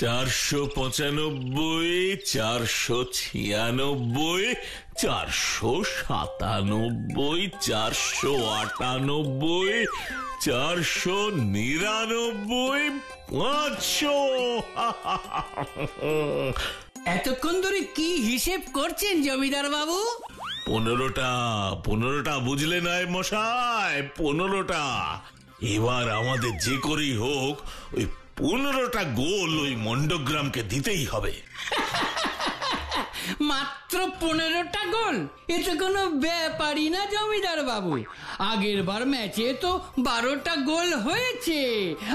495, 496, 497, 498, 499, 500। এতক্ষণ ধরে কি হিসেব করছেন জমিদার বাবু? 15টা বুঝলে না মশাই, 15টা। এবার আমাদের যে করেই হোক ওই 15টা গোল ওই মণ্ডগ্রামকে দিতেই হবে। মাত্র 15টা গোল? এ তো কোনো ব্যাপারই না জমিদার বাবু। আগের বার ম্যাচে তো 12টা গোল হয়েছে,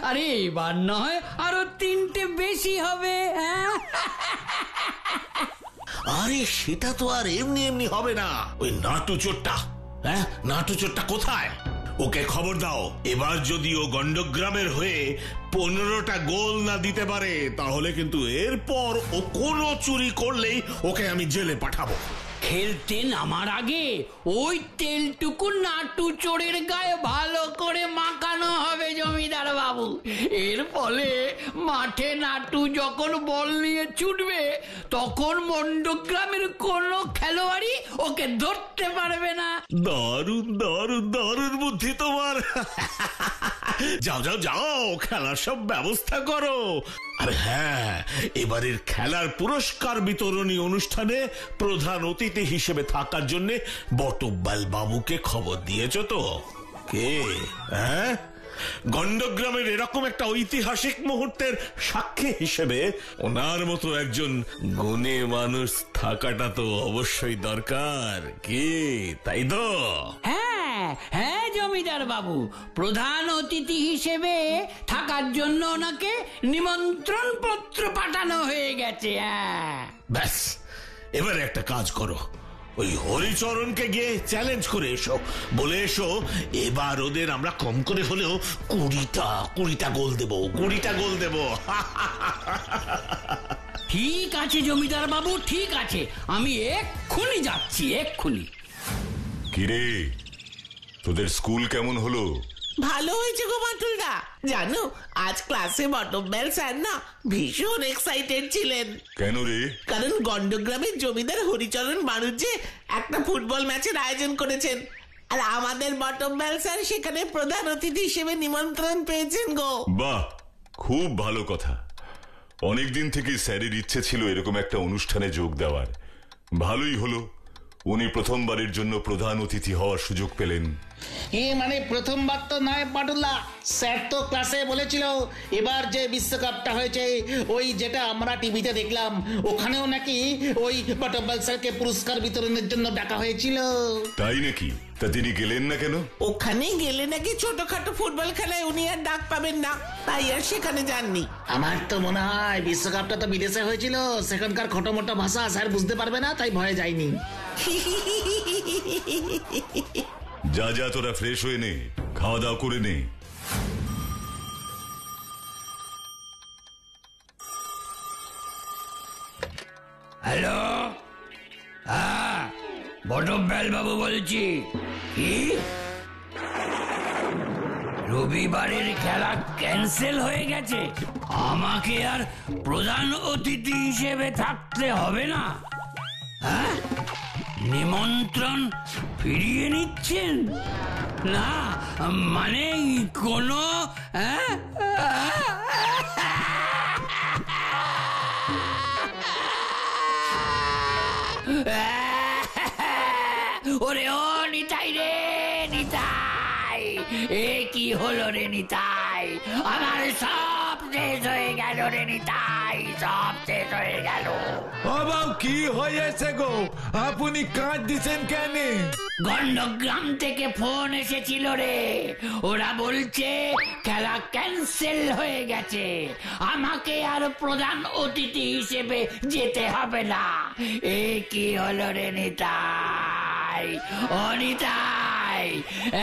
আরে এবার নয় আরো 3টে বেশি হবে। আরে সেটা তো আর এমনি এমনি হবে না। ওই নাটু চোরটা, নাটু চোরটা কোথায়? ওকে খবর দাও। এবার যদি ও গন্ডগ্রামের হয়ে 15টা গোল না দিতে পারে তাহলে কিন্তু এরপর ও কোনো চুরি করলেই ওকে আমি জেলে পাঠাবো। খেলতে নামার আগে ওই তেলটুকু নাটু চোরের গায়ে ভালো করে মাখানো হবে জমিদার বাবু। এর ফলে মাঠে নাটু যখন বল নিয়ে ছুটবে তখন মণ্ডগ্রামের কোনো খেলোয়াড়ই ওকে ধরতে পারবে না। দারুণ দারুণ দারুণ বুদ্ধি তোমার। যাও যাও যাও, খেলার সব ব্যবস্থা করো। আর হ্যাঁ, এবারের খেলার পুরস্কার বিতরণী অনুষ্ঠানে প্রধান অতিথি হিসেবে থাকার জন্য বটব্যাল বাবুকে খবর দিয়েছ তো? কে? গন্ডগ্রামের এরকম একটা ঐতিহাসিক মুহূর্তের সাক্ষী হিসেবে ওনার মতো একজন গুণী মানুষ থাকাটা তো অবশ্যই দরকার, কি তাই তো? হ্যাঁ হ্যাঁ জমিদার বাবু, প্রধান অতিথি হিসেবে থাকার জন্য ওনাকে নিমন্ত্রণ পত্র পাঠানো হয়ে গেছে। ব্যাস, এবারে একটা কাজ করো, ওই হরিচরণকে গিয়ে চ্যালেঞ্জ করে এসো, বলে এসো এবার ওদের আমরা কম করে হলেও 20টা গোল দেবো, 20টা গোল দেবো। ঠিক আছে জমিদার বাবু, ঠিক আছে, আমি এক্ষুনি যাচ্ছি, এক্ষুনি। কিরে, তোদের স্কুল কেমন হলো? ভালো হয়েছে গো বাটুলদা। জানো, আজ ক্লাসে বটব্যাল স্যার না ভীষণ এক্সাইটেড ছিলেন। কেন রে? কারণ গন্ডগ্রামের জমিদার হরিচরণ বাড়ুজ্জে একটা ফুটবল ম্যাচের আয়োজন করেছেন, আর আমাদের বটব্যাল স্যার সেখানে প্রধান অতিথি হিসেবে নিমন্ত্রণ পেয়েছেন গো। বাহ, খুব ভালো কথা। অনেকদিন থেকে স্যারের ইচ্ছে ছিল এরকম একটা অনুষ্ঠানে যোগ দেওয়ার। ভালোই হলো, উনি প্রথমবারের জন্য প্রধান অতিথি হওয়ার সুযোগ পেলেন। মানে প্রথমবার তো নয় পাটুল্লা, স্যার তো ক্লাসে বলেছিল এবার যে বিশ্বকাপটা হয়েছে ওই যেটা আমরা টিভিতে দেখলাম, ওখানেও নাকি ওই বটব্যাল স্যারকে পুরস্কার বিতরণের জন্য ডাকা হয়েছিল। তাই নাকি? তা তিনি গেলেন না কেন? ওখানে গেলে নাকি ছোটখাটো ফুটবল খেলায় উনি আর ডাক পাবেন না, তাই আর সেখানে যাননি। আমার তো মনে হয় বিশ্বকাপটা তো বিদেশে হয়েছিল, সেখানকার খটোমটো ভাষা স্যার বুঝতে পারবে না, তাই ভয়ে যায়নি। যা যা, তোরা ফ্রেশ হয়ে নে, খাওয়া দাওয়া করে নে। হ্যালো, হ্যাঁ বটব্যাল বাবু বলছি। কি রবিবারের খেলা ক্যান্সেল হয়ে গেছে? আমাকে আর প্রধান অতিথি হিসেবে থাকতে হবে না? হ্যাঁ, নিমন্ত্রণ ফিরিয়ে নিচ্ছেন? না মানে কোনো ওরে ও নিতাই রে, নিতাই, এ কি হলো রে নিতাই? আমার সব শেষ হয়ে গেল রে নিতাই, সব শেষ হয়ে গেল। বাবা, কি হয়েছে গো? আপনি কাঁদছেন কেন? গন্ডগ্রাম থেকে ফোন এসেছিল রে, ওরা বলছে খেলা ক্যান্সেল হয়ে গেছে, আমাকে আর প্রধান অতিথি হিসেবে যেতে হবে না। এ কি হলো রে নিতাই, ও নিতাই,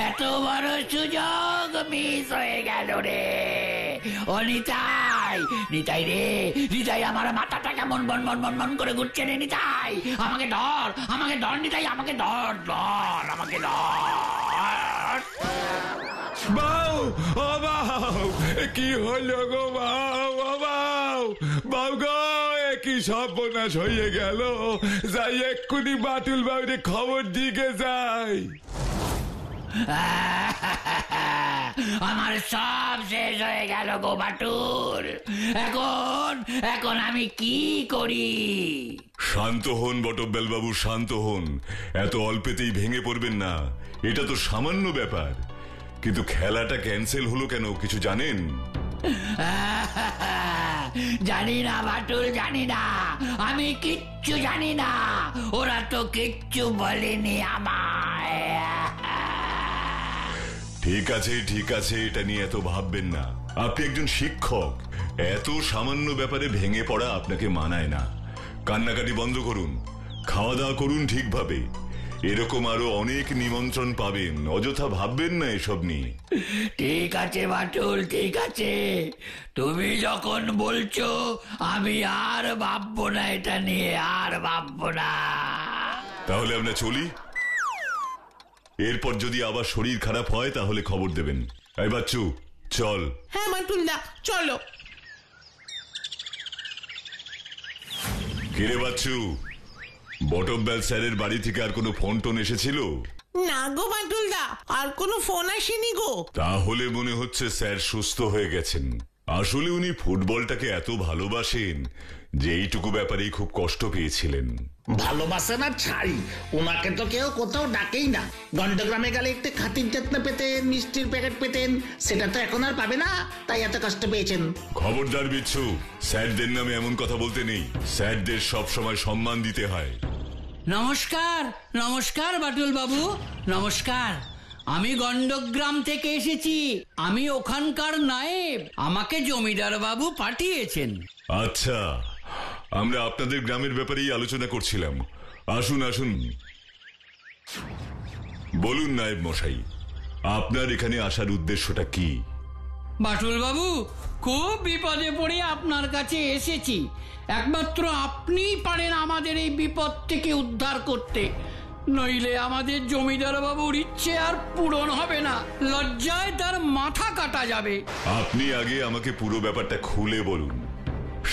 এত বড় সুযোগ মিস হয়ে গেল রে। ও নিতাই, নিতাই রে, নিতাই, আমার মাথাটা কেমন বন বন বন বন করে ঘুরছে রে নিতাই, আমাকে ধর, আমাকে ধর নিতাই, আমাকে ধর, ধর, আমাকে ধর। বাউ, ও বাউ, কি হলো গো বাউ? ও বাউ, সর্বনাশ হয়ে গেল। যাই এক্ষুনি বাটুল বাবুরে খবর দিকে যাই। আমার সব শেষ হয়ে গেল গো বাটুল। এখন এখন আমি কি করি? শান্ত হন বটব্যাল বাবু, শান্ত হন। এত অল্পেতেই ভেঙে পড়বেন না। এটা তো সামান্য ব্যাপার। কিন্তু খেলাটা ক্যান্সেল হলো কেন কিছু জানেন? জানি না বাটুল, জানি না, আমি কিচ্ছু জানি না। ওরা তো কিচ্ছু বলেনি আমায়। ঠিক আছে ঠিক আছে, এটা নিয়ে এত ভাববেন না। আপনি একজন শিক্ষক, এত সামান্য ব্যাপারে ভেঙে পড়া আপনাকে মানায় না। কান্নাকাটি বন্ধ করুন, খাওয়া দাওয়া করুন ঠিকভাবে। এরকম আরো অনেক নিমন্ত্রণ পাবেন, অযথা ভাববেন না এসব নিয়ে। ঠিক আছে বাটুল, ঠিক আছে, তুমি যখন বলছো আমি আর ভাববো না, এটা নিয়ে আর ভাববো না। তাহলে আমরা চলি। এরপর যদি আবার শরীর খারাপ হয় তাহলে খবর দেবেন। এই বাচ্চু চল। হ্যাঁ বাটুলদা, চলো। কিরে বাচ্চু, বটব্যাল স্যারের বাড়ি থেকে আর কোনো ফোন টোন এসেছিল? না গো বাটুলদা, আর কোনো ফোন আসেনি গো। তাহলে মনে হচ্ছে স্যার সুস্থ হয়ে গেছেন। আসলে উনি ফুটবলটাকে এত ভালোবাসেন যে এইটুকু ব্যাপারেই খুব কষ্ট পেয়েছিলেন। ভালোবাসে না ছাড়ি, ওনাকে তো কেউ কোথাও ডাকেই না। গন্ডগ্রামে গেলে একটু খাতির যত্ন পেতেন, মিষ্টির প্যাকেট পেতেন, সেটা তো এখন আর পাবে না, তাই এত কষ্ট পেয়েছেন। খবরদার বিচ্ছু, স্যারদের নামে এমন কথা বলতে নেই। স্যারদের সব সময় সম্মান দিতে হয়। নমস্কার, নমস্কার বাটুল বাবু, নমস্কার। আমি গন্ডগ্রাম থেকে এসেছি, আমি ওখানকার নায়েব। আমাকে জমিদার বাবু পাঠিয়েছেন। আচ্ছা, আমরা আপনাদের গ্রামের ব্যাপারেই আলোচনা করছিলাম। আসুন আসুন, বলুন নায়েব মশাই, আপনার এখানে আসার উদ্দেশ্যটা কি? বাটুল বাবু, খুব বিপদে পড়ে আপনার কাছে এসেছি। একমাত্র আপনিই পারেন আমাদের এই বিপদ থেকে উদ্ধার করতে, নইলে আমাদের জমিদার বাবুর ইচ্ছে আর পূরণ হবে না। লজ্জায় তার মাথা কাটা যাবে। আপনি আগে আমাকে পুরো ব্যাপারটা খুলে বলুন।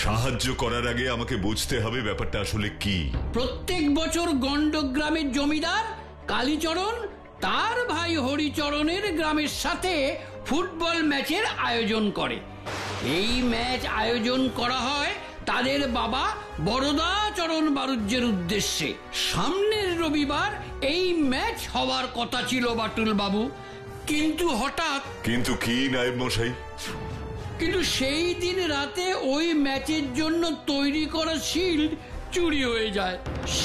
সাহায্য করার আগে আমাকে বুঝতে হবে ব্যাপারটা আসলে কি। প্রত্যেক বছর গন্ডগ্রামের জমিদার কালীচরণ তার ভাই হরিচরণের গ্রামের সাথে ফুটবল ম্যাচের আয়োজন করে। এই ম্যাচ আয়োজন করা হয় তাদের বাবা বরদাচরণ বারুজ্যের উদ্দেশ্যে। সামনের রবিবার এই ম্যাচ হওয়ার কথা ছিল বাটুল বাবু, কিন্তু হঠাৎ। কিন্তু কি নায়েব মশাই? কিন্তু সেই দিন রাতে ওই ম্যাচের জন্য তৈরি করা শিল্ড চুরি হয়ে যায়।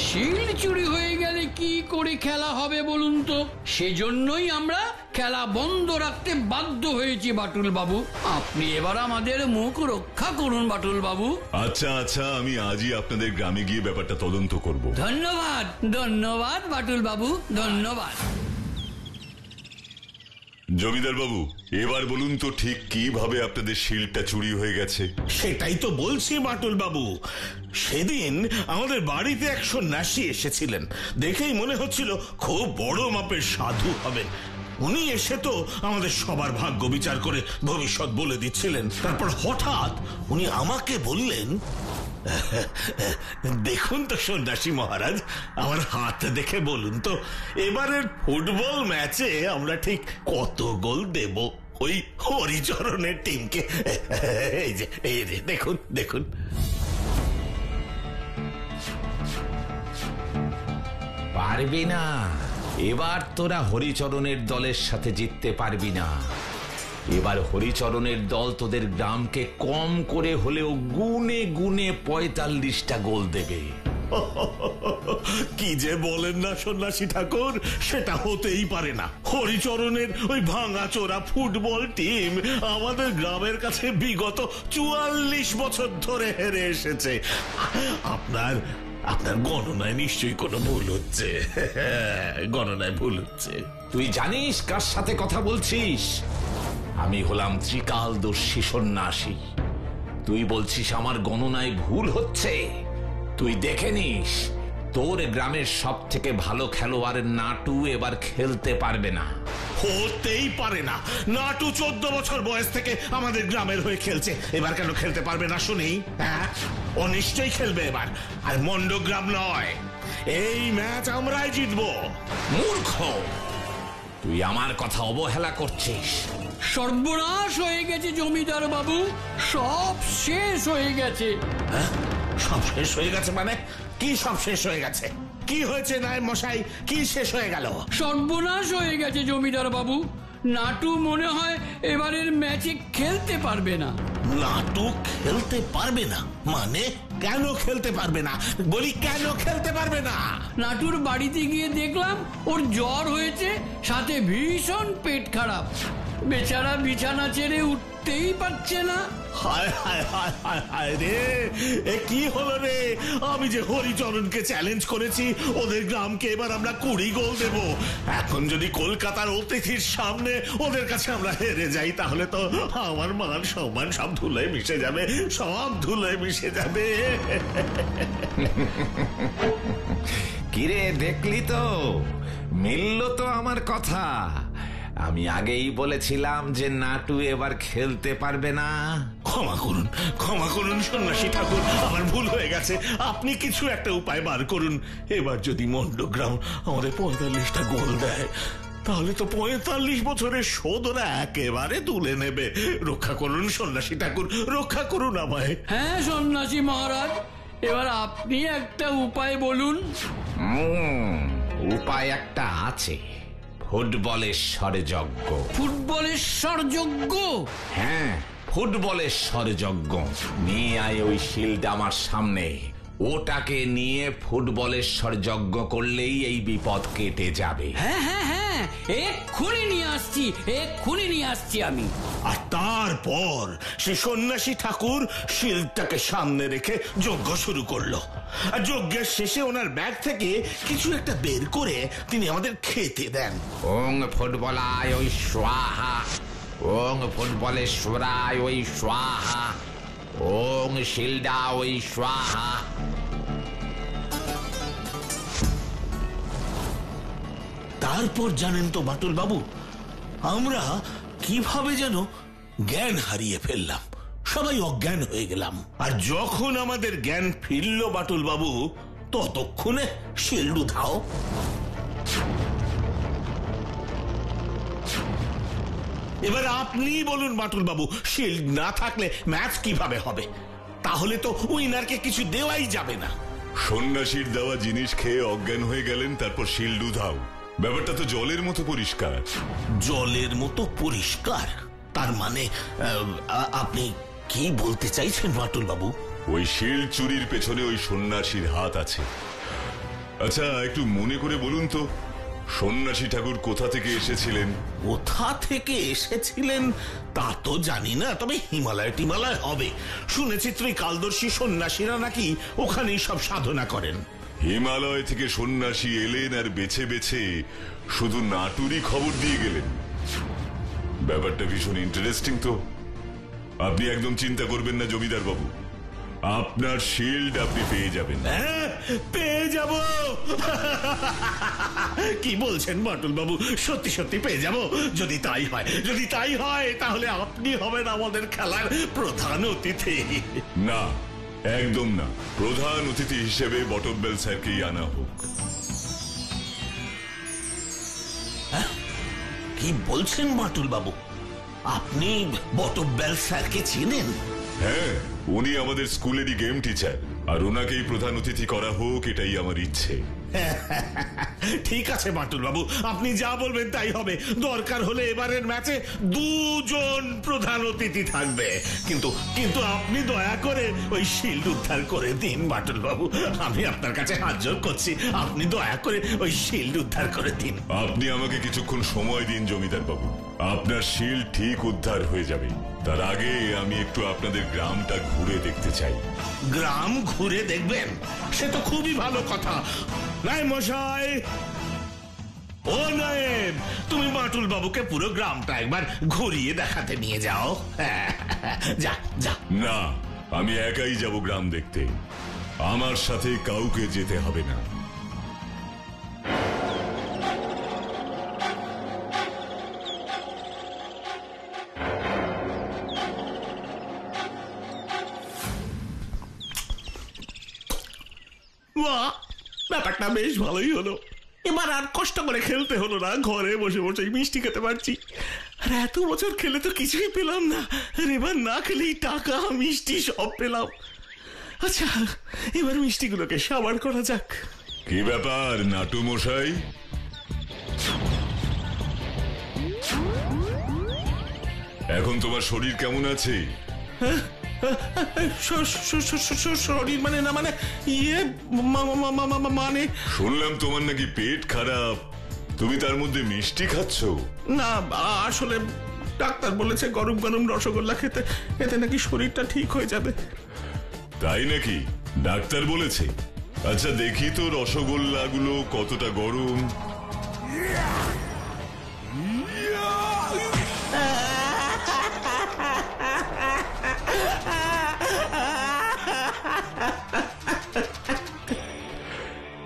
শিল্ড চুরি হয়ে গেলে কি করে খেলা হবে বলুন তো? সেজন্যই আমরা খেলা বন্ধ রাখতে বাধ্য হয়েছি বাটুল বাবু। আপনি এবার আমাদের মুখ রক্ষা করুন বাটুল বাবু। আচ্ছা আচ্ছা, আমি আজই আপনাদের গ্রামে গিয়ে ব্যাপারটা তদন্ত করব। ধন্যবাদ, ধন্যবাদ বাটুল বাবু, ধন্যবাদ। জমিদার বাবু, এবার বলুন তো ঠিক কিভাবে আপনাদের শিল্ডটা চুরি হয়ে গেছে? সেটাই তো বলছি বাটুল বাবু। সেদিন আমাদের বাড়িতে এক সন্ন্যাসী এসেছিলেন, দেখেই মনে হচ্ছিল খুব বড় মাপের সাধু হবেন। উনি এসে তো আমাদের সবার ভাগ্য বিচার করে ভবিষ্যৎ বলে দিচ্ছিলেন। তারপর হঠাৎ উনি আমাকে বললেন, দেখুন তো সন্ন্যাসী মহারাজ, আমার হাত দেখে বলুন তো এবারের ফুটবল ম্যাচে আমরা ঠিক কত গোল দেব ওই হরিচরণের টিমকে। এই যে দেখুন দেখুন। পারবি না, এবার তোরা হরিচরণের দলের সাথে জিততে পারবি না। এবার হরিচরণের দল তোদের গ্রামকে কম করে হলেও গুনে গুনে 45টা গোল দেবে। কি যে বলেন না সন্ন্যাসী ঠাকুর, সেটা হতেই পারে না। হরিচরণের ওই ভাঙাচোরা ফুটবল টিম আমাদের গ্রামের কাছে বিগত 44 বছর ধরে হেরে এসেছে। আপনার গণনায় নিশ্চয়ই কোনো ভুল হচ্ছে। গণনায় ভুল হচ্ছে। তুই জানিস কার সাথে কথা বলছিস? আমি হলাম ত্রিকালদর্শী সন্ন্যাসী। তুই বলছিস আমার গণনায় ভুল হচ্ছে? তুই দেখে নিস, তোর গ্রামের সব থেকে ভালো খেলোয়াড় নাটু এবার খেলতে পারবে না। হতেই পারে না। নাটু 14 বছর বয়স থেকে আমাদের গ্রামের হয়ে খেলছে, এবার কেন খেলতে পারবে না শুনি? হ্যাঁ, ও নিশ্চয়ই খেলবে এবার। আর মন্ডগ্রাম নয়, এই ম্যাচ আমরাই জিতবো। মূর্খ, তুই আমার কথা অবহেলা করছিস। সর্বনাশ হয়ে গেছে জমিদার বাবু, সব শেষ হয়ে গেছে। সব শেষ হয়ে গেছে মানে? কি সব শেষ হয়ে গেছে? কি হয়েছে নায়েব মশাই? কি শেষ হয়ে গেল? সর্বনাশ হয়ে গেছে জমিদার বাবু, নাটু মনে হয় এবারের ম্যাচে খেলতে পারবে না। নাটু খেলতে পারবে না মানে? কেন খেলতে পারবে না বলি, কেন খেলতে পারবে না? নাটুর বাড়িতে গিয়ে দেখলাম ওর জ্বর হয়েছে, সাথে ভীষণ পেট খারাপ, বেচারা বিছানা ছেড়ে উঠতেই পারছে না। হায় হায় হায় হায় হায় রে, এ কি হলো রে? আমি যে হরিচরণকে চ্যালেঞ্জ করেছি ওদের গ্রামকে এবার আমরা 20 গোল দেব। এখন যদি কলকাতার অতিথির সামনে ওদের কাছে আমরা হেরে যাই, তাহলে তো আমার মান সম্মান সব ধুলোয় মিশে যাবে, সব ধুলোয় মিশে যাবে। কিরে, দেখলি তো, মিলল তো আমার কথা। আমি আগেই বলেছিলাম যে নাটু এবার খেলতে পারবে না। ক্ষমা করুন, ক্ষমা করুন সন্ন্যাসী ঠাকুর, আমার ভুল হয়ে গেছে। আপনি কিছু একটা উপায় বার করুন। এবার যদি মন্ডগ্রাম আমাদের 45টা গোল দেয়, তাহলে তো 45 বছরের শোধ ওরা একেবারে তুলে নেবে। রক্ষা করুন সন্ন্যাসী ঠাকুর, রক্ষা করুন আমায়। হ্যাঁ সন্ন্যাসী মহারাজ, এবার আপনি একটা উপায় বলুন। উপায় একটা আছে, ফুটবলেশ্বর যজ্ঞ। ফুটবলেশ্বর যজ্ঞ? হ্যাঁ, ফুটবলেশ্বর যজ্ঞ। নিয়ে আয় ওই শিল্ড আমার সামনে, ওটাকে নিয়ে ফুটবলেশ্বর যজ্ঞ করলেই এই বিপদ কেটে যাবে। হ্যাঁ হ্যাঁ হ্যাঁ, এক্ষুনি নিয়ে আসছি, এক্ষুনি নিয়ে আসছি আমি। আর তারপর সে সন্ন্যাসী ঠাকুর শিল্ডটাকে সামনে রেখে যজ্ঞ শুরু করলো। আর যজ্ঞের শেষে ওনার ব্যাগ থেকে কিছু একটা বের করে তিনি আমাদের খেতে দেন। ওং ফুটবলায় ওই স্বাহা, ওং ফুটবলেশ্বরায় ওই স্বাহা, ওং শিল্ডা ওই স্বাহা। তারপর জানেন তো বাটুল বাবু, আমরা কিভাবে যেন জ্ঞান হারিয়ে ফেললাম, সবাই অজ্ঞান হয়ে গেলাম। আর যখন আমাদের জ্ঞান ফিরল বাটুল বাবু, ততক্ষণে শিল্ড উধাও। এবার আপনি বলুন বাটুল বাবু, শিল্ড না থাকলে ম্যাচ কিভাবে হবে? তাহলে তো উইনারকে কিছু দেওয়াই যাবে না। সন্ন্যাসীর দেওয়া জিনিস খেয়ে অজ্ঞান হয়ে গেলেন, তারপর শিল্ড উধাও। ব্যাপারটা তো জলের মতো পরিষ্কার। জলের মতো পরিষ্কার? তার মানে আপনি কি বলতে চাইছেন বাটুল বাবু? ওই শিল্ড চুরির পেছনে ওই সন্ন্যাসীর হাত আছে। আচ্ছা, একটু মনে করে বলুন তো, সন্ন্যাসী ঠাকুর কোথা থেকে এসেছিলেন? কোথা থেকে এসেছিলেন তা তো জানি না, তবে হিমালয় টিমালয় হবে। শুনেছি ত্রিকালদর্শী সন্ন্যাসীরা নাকি ওখানেই সব সাধনা করেন। হিমালয় থেকে সন্ন্যাসী এলেন আর বেছে বেছে শুধু নাটুরই খবর দিয়ে গেলেন। ব্যাপারটা ভীষণ ইন্টারেস্টিং তো। আপনি একদম চিন্তা করবেন না জমিদার বাবু, আপনার শিল্ড আপনি পেয়ে যাবেন। হ্যাঁ, পেয়ে যাব। কি বলছেন বাটুল বাবু? সত্যি সত্যি পেয়ে যাব? যদি তাই হয়, যদি তাই হয়, তাহলে আপনি হবেন আমাদের খেলার প্রধান অতিথি। না, একদম না। প্রধান অতিথি হিসেবে বটমবেল স্যারকেই আনা হোক। কি বলছেন বাটুল বাবু? আপনি বটমবেল স্যারকে চেনেন? হ্যাঁ, উনি আমাদের স্কুলেরই গেম টিচার, আর ওনাকেই প্রধান অতিথি করা হোক, এটাই আমার ইচ্ছে। ঠিক আছে বাটুল বাবু, আপনি যা বলবেন তাই হবে। দরকার হলে এবারের ম্যাচে 2 জন প্রধান অতিথি থাকবে, কিন্তু কিন্তু আপনি দয়া করে ওই শিল্ড উদ্ধার করে দিন বাটুল বাবু। আমি আপনার কাছে হাত জোড় করছি, আপনি দয়া করে ওই শিল্ড উদ্ধার করে দিন। আপনি আমাকে কিছুক্ষণ সময় দিন জমিদার বাবু, আপনার শিল্ড ঠিক উদ্ধার হয়ে যাবে। তার আগে আমি একটু আপনাদের গ্রামটা ঘুরে দেখতে চাই। গ্রাম ঘুরে দেখবেন? সে তো খুবই ভালো কথা। নায়েব মশাই, ও নায়েব, তুমি বাটুল বাবুকে পুরো গ্রামটা একবার ঘুরিয়ে দেখাতে নিয়ে যাও। যা যা। না, আমি একাই যাব গ্রাম দেখতে, আমার সাথে কাউকে যেতে হবে না। বাহ, ব্যাপারটা বেশ ভালোই হলো। এবার আর কষ্ট করে খেলতে হলো না, ঘরে বসে বসে মিষ্টি খেতে পারছি। আর এত বছর খেলে তো কিছুই পেলাম না, আর এবার না খেলেই টাকা মিষ্টি সব পেলাম। আচ্ছা, এবার মিষ্টিগুলোকে সাবার করা যাক। কি ব্যাপার নাটু মশাই? এখন তোমার শরীর কেমন আছে? শরীর মানে না, মানে ইয়ে মানে শুনলাম তোমার নাকি পেট খারাপ, তুমি তার মধ্যে মিষ্টি খাচ্ছ? না, আসলে ডাক্তার বলেছে গরম গরম রসগোল্লা খেতে, এতে নাকি শরীরটা ঠিক হয়ে যাবে। তাই নাকি? ডাক্তার বলেছে? আচ্ছা দেখি তো রসগোল্লা গুলো কতটা গরম।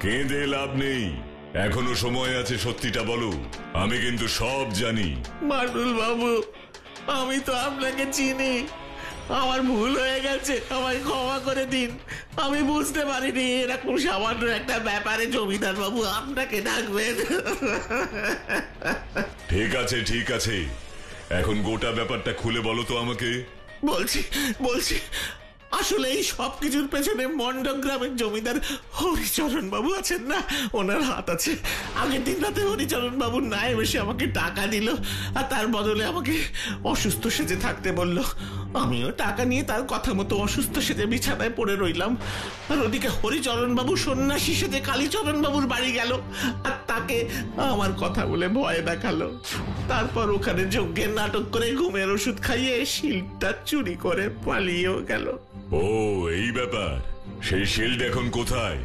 কেঁদে লাভ নেই, এখনো সময় আছে, সত্যিটা বলো, আমি কিন্তু সব জানি। বাটুল বাবু, আমি তো আপনাকে চিনি, আমার ভুল হয়ে গেছে, আমায় ক্ষমা করে দিন। আমি বুঝতে পারিনি এরকম সামান্য একটা ব্যাপারে জমিদার বাবু আপনাকে ডাকবেন। ঠিক আছে ঠিক আছে, এখন গোটা ব্যাপারটা খুলে বলো তো আমাকে। বলছি আসলে এই সব কিছুর পেছনে মন্ডক গ্রামের জমিদার হরিচরণ বাবু আছেন না, ওনার হাত আছে। আগের দিন রাতে হরিচরণ বাবু না এসে আমাকে টাকা দিল, আর তার বদলে আমাকে অসুস্থ সেজে থাকতে বলল। আমিও টাকা নিয়ে তার কথা মতো অসুস্থ সেজে বিছানায় পড়ে রইলাম। আর ওদিকে হরিচরণ বাবু সন্ন্যাসী সেজে কালীচরণ বাবুর বাড়ি গেল, আর তাকে আমার কথা বলে ভয় দেখালো। তারপর ওখানে যজ্ঞের নাটক করে ঘুমের ওষুধ খাইয়ে শিলটা চুরি করে পালিয়েও গেল। ও এই ব্যাপার, সেই শিল্ড এখন কোথায়?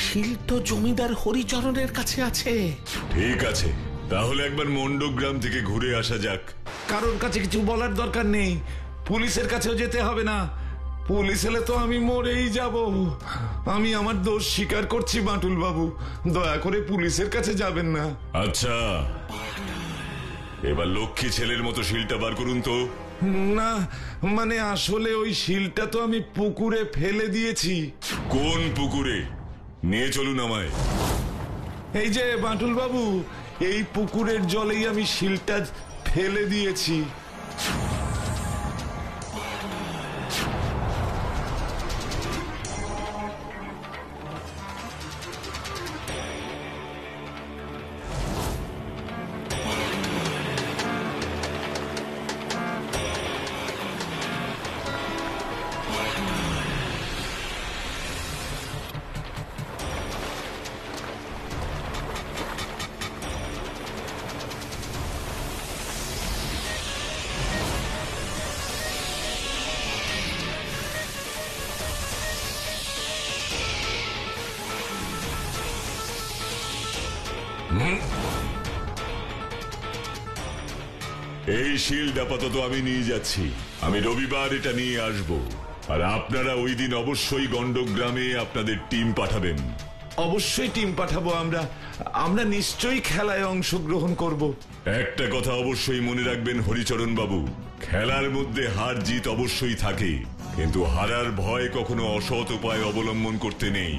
শিল তো জমিদার হরিচরণের কাছে আছে। ঠিক আছে, তাহলে একবার মন্ডক গ্রাম থেকে ঘুরে আসা যাক। কারোর কাছে কিছু বলার দরকার নেই, পুলিশের কাছেও যেতে হবে না। পুলিশ এলে তো আমি মরেই যাব। আমি আমার দোষ স্বীকার করছি বাটুল বাবু, দয়া করে পুলিশের কাছে যাবেন না। আচ্ছা, এবার লক্ষ্মী ছেলের মতো শিলটা বার করুন তো। না মানে আসলে ওই শিলটা তো আমি পুকুরে ফেলে দিয়েছি। কোন পুকুরে? নিয়ে চলুন আমায়। এই যে বাটুল বাবু, এই পুকুরের জলেই আমি শিলটা ফেলে দিয়েছি। এই শিল্ড আপাতত আমি নিয়ে যাচ্ছি, আমি রবিবার এটা নিয়ে আসব। আর আপনারা ওই দিন অবশ্যই গন্ডক গ্রামে আপনাদের টিম পাঠাবেন। অবশ্যই টিম পাঠাবো আমরা, আমরা নিশ্চয়ই খেলায় অংশগ্রহণ করব। একটা কথা অবশ্যই মনে রাখবেন হরিচরণ বাবু, খেলার মধ্যে হার জিত অবশ্যই থাকে, কিন্তু হারার ভয় কখনো অসৎ উপায় অবলম্বন করতে নেই।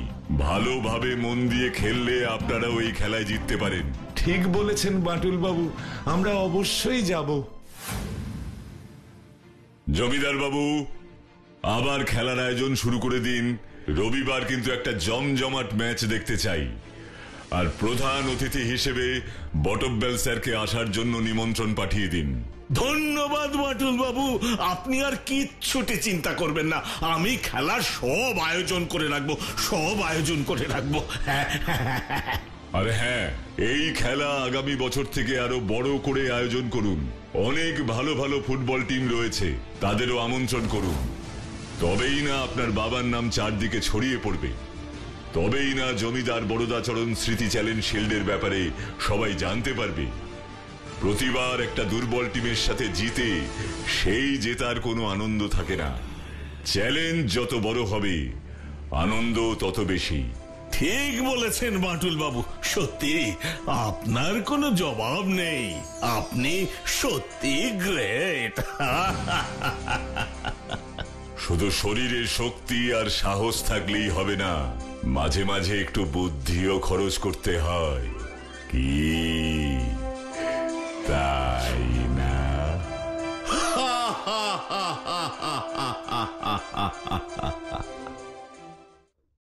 ভালোভাবে মন দিয়ে খেললে আপনারাও এই খেলায় জিততে পারেন। ঠিক বলেছেন বাটুল বাবু, আমরা অবশ্যই যাব। জমিদার বাবু, আবার খেলার আয়োজন শুরু করে দিন। রবিবার কিন্তু একটা জমজমাট ম্যাচ দেখতে চাই। আর প্রধান অতিথি হিসেবে বটব্বেল স্যারকে আসার জন্য নিমন্ত্রণ পাঠিয়ে দিন। ধন্যবাদ বাটুল বাবু, আপনি আর কিচ্ছুটি চিন্তা করবেন না, আমি খেলার সব আয়োজন করে রাখবো, সব আয়োজন করে রাখবো। আর হ্যাঁ, এই খেলা আগামী বছর থেকে আরো বড় করে আয়োজন করুন। অনেক ভালো ভালো ফুটবল টিম রয়েছে, তাদেরও আমন্ত্রণ করুন। তবেই না আপনার বাবার নাম চারদিকে ছড়িয়ে পড়বে, তবেই না জমিদার বরদাচরণ স্মৃতি চ্যালেঞ্জ শিল্ডের ব্যাপারে সবাই জানতে পারবে। প্রতিবার একটা দুর্বল টিমের সাথে জিতে সেই জেতার কোনো আনন্দ থাকে না। চ্যালেঞ্জ যত বড় হবে, আনন্দ তত বেশি। ঠিক বলেছেন বাটুল বাবু, সত্যি আপনার কোনো জবাব নেই, আপনি সত্যি গ্রেট। শুধু শরীরে শক্তি আর সাহস থাকলেই হবে না, মাঝে মাঝে একটু বুদ্ধিও খরচ করতে হয়, কি তাই না?